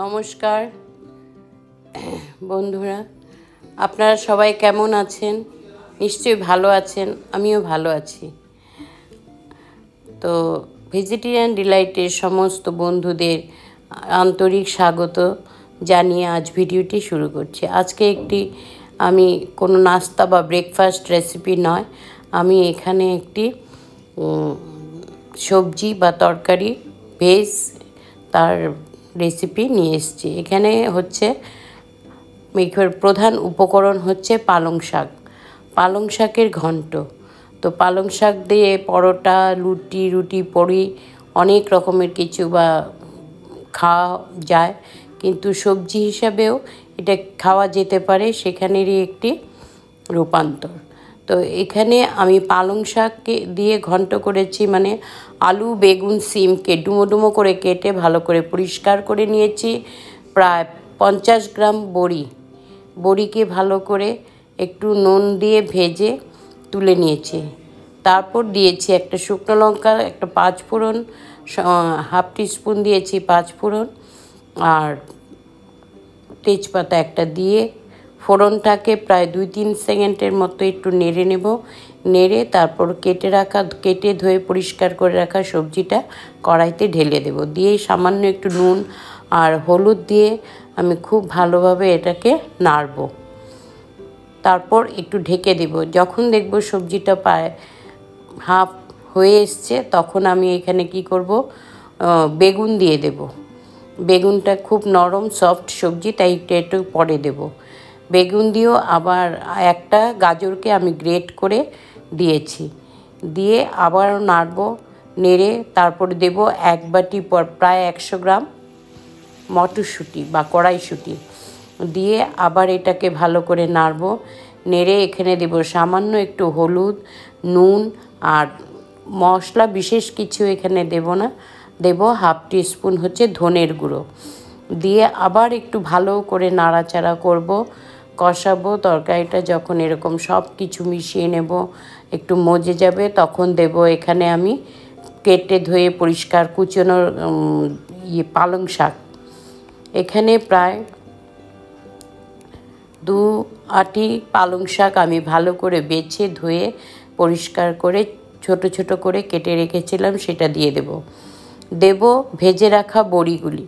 নমস্কার বন্ধুরা, আপনারা সবাই কেমন আছেন? নিশ্চয়ই ভালো আছেন, আমিও ভালো আছি। তো ভেজিটেরিয়ান ডিলাইটের সমস্ত বন্ধুদের আন্তরিক স্বাগত জানিয়ে আজ ভিডিওটি শুরু করছি। আজকে আমি কোনো নাস্তা বা ব্রেকফাস্ট রেসিপি নয়, আমি এখানে একটি সবজি বা তরকারি ভেজ তার রেসিপি নিয়ে এসেছি। এখানে হচ্ছে প্রধান উপকরণ হচ্ছে পালং শাকের ঘন্ট। তো পালং শাক দিয়ে পরোটা, রুটি পুরি অনেক রকমের কিছু বা খাওয়া যায়, কিন্তু সবজি হিসাবেও এটা খাওয়া যেতে পারে, সেখানেরই একটি রূপান্তর। তো এখানে আমি পালং শাককে দিয়ে ঘন্ট করেছি, মানে আলু, বেগুন, সিমকে ডুমো করে কেটে ভালো করে পরিষ্কার করে নিয়েছি। প্রায় 50 গ্রাম বড়িকে ভালো করে একটু নুন দিয়ে ভেজে তুলে নিয়েছি। তারপর দিয়েছি একটা শুকনো লঙ্কা, একটা 5 ফোড়ন, হাফ টিস্পুন দিয়েছি 5 ফোড়ন, আর তেজপাতা একটা দিয়ে ফোড়নটাকে প্রায় 2-3 সেকেন্ডের মতো একটু নেড়ে তারপর কেটে ধুয়ে পরিষ্কার করে রাখা সবজিটা কড়াইতে ঢেলে দেব। দিয়ে সামান্য একটু নুন আর হলুদ দিয়ে আমি খুব ভালোভাবে এটাকে নাড়ব। তারপর একটু ঢেকে দেব। যখন দেখব সবজিটা প্রায় হাফ হয়ে এসছে, তখন আমি এখানে কি করব, বেগুন দিয়ে দেব। বেগুনটা খুব নরম সফট সবজি, তাই একটু পরে দেব। বেগুন দিয়েও আবার একটা গাজরকে আমি গ্রেট করে দিয়েছি, দিয়ে আবারও নাড়ব। নেড়ে তারপরে দেব 1 বাটি প্রায় 100 গ্রাম মটরশুঁটি বা কড়াইশুঁটি দিয়ে আবার এটাকে ভালো করে নাড়ব। নেড়ে এখানে দেব সামান্য একটু হলুদ, নুন আর মশলা বিশেষ কিছু এখানে দেব না, দেব হাফ টিস্পুন হচ্ছে ধনের গুঁড়ো। দিয়ে আবার একটু ভালো করে নাড়াচাড়া করব, কষাবো। তরকারিটা যখন এরকম সব কিছু মিশিয়ে নেব, একটু মজে যাবে, তখন দেব এখানে আমি কেটে ধুয়ে পরিষ্কার কুচনো পালং শাক। এখানে প্রায় 2 আটি পালং শাক আমি ভালো করে বেছে ধুয়ে পরিষ্কার করে ছোট ছোট করে কেটে রেখেছিলাম, সেটা দিয়ে দেব ভেজে রাখা বড়িগুলি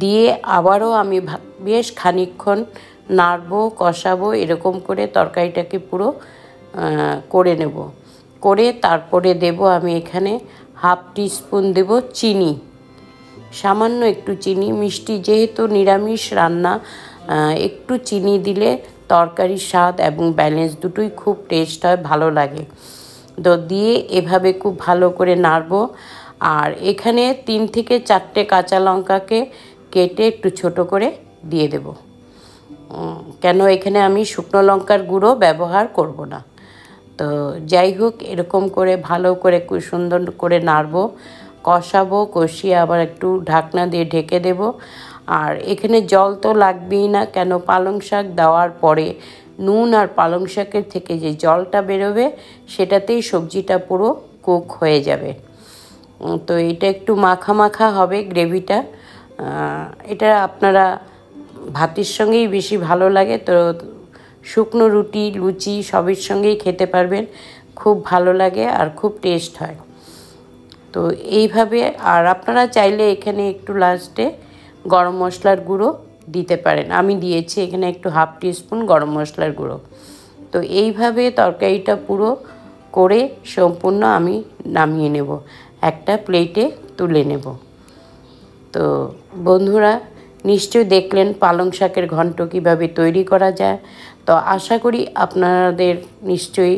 দিয়ে আবারও আমি বেশ খানিকক্ষণ নাড়বো, কষাবো। এরকম করে তরকারিটাকে পুরো করে নেব। করে তারপরে দেব আমি এখানে হাফ টিস্পুন দেব চিনি, সামান্য একটু চিনি। মিষ্টি যেহেতু নিরামিষ রান্না, একটু চিনি দিলে তরকারির স্বাদ এবং ব্যালেন্স দুটোই খুব টেস্ট হয়, ভালো লাগে। তো দিয়ে এভাবে খুব ভালো করে নাড়ব। আর এখানে 3 থেকে 4টে কাঁচা লঙ্কাকে কেটে একটু ছোট করে দিয়ে দেব, কেন এখানে আমি শুকনো লঙ্কার গুঁড়ো ব্যবহার করব না। তো যাই হোক, এরকম করে ভালো করে খুব সুন্দর করে নাড়ব, কষাবো। কষিয়ে আবার একটু ঢাকনা দিয়ে ঢেকে দেব। আর এখানে জল তো লাগবেই না, কেন পালং শাক দেওয়ার পরে নুন আর পালং শাকের থেকে যে জলটা বেরোবে, সেটাতেই সবজিটা পুরো কুক হয়ে যাবে। তো এটা একটু মাখা হবে গ্রেভিটা। এটা আপনারা ভাতের সঙ্গেই বেশি ভালো লাগে, তো শুকনো রুটি, লুচি সবের সঙ্গেই খেতে পারবেন, খুব ভালো লাগে আর খুব টেস্ট হয়। তো এইভাবে, আর আপনারা চাইলে এখানে একটু লাস্টে গরম মশলার গুঁড়ো দিতে পারেন। আমি দিয়েছি এখানে একটু হাফ টিস্পুন গরম মশলার গুঁড়ো। তো এইভাবে তরকারিটা পুরো করে সম্পূর্ণ আমি নামিয়ে নেব, একটা প্লেটে তুলে নেব। তো বন্ধুরা, নিশ্চয়ই দেখলেন পালং শাকের ঘন্ট কীভাবে তৈরি করা যায়। তো আশা করি আপনাদের নিশ্চয়ই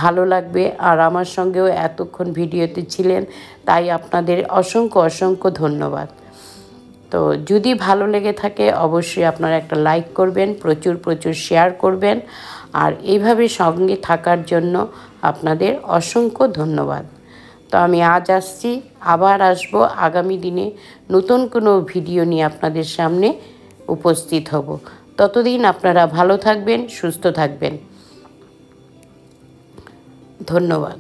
ভালো লাগবে। আর আমার সঙ্গেও এতক্ষণ ভিডিওতে ছিলেন, তাই আপনাদের অসংখ্য ধন্যবাদ। তো যদি ভালো লেগে থাকে অবশ্যই আপনারা একটা লাইক করবেন, প্রচুর শেয়ার করবেন। আর এইভাবে সঙ্গে থাকার জন্য আপনাদের অসংখ্য ধন্যবাদ। তো আমি আজ আসছি, আবার আসবো আগামী দিনে নতুন কোনো ভিডিও নিয়ে আপনাদের সামনে উপস্থিত হব। ততদিন আপনারা ভালো থাকবেন, সুস্থ থাকবেন। ধন্যবাদ।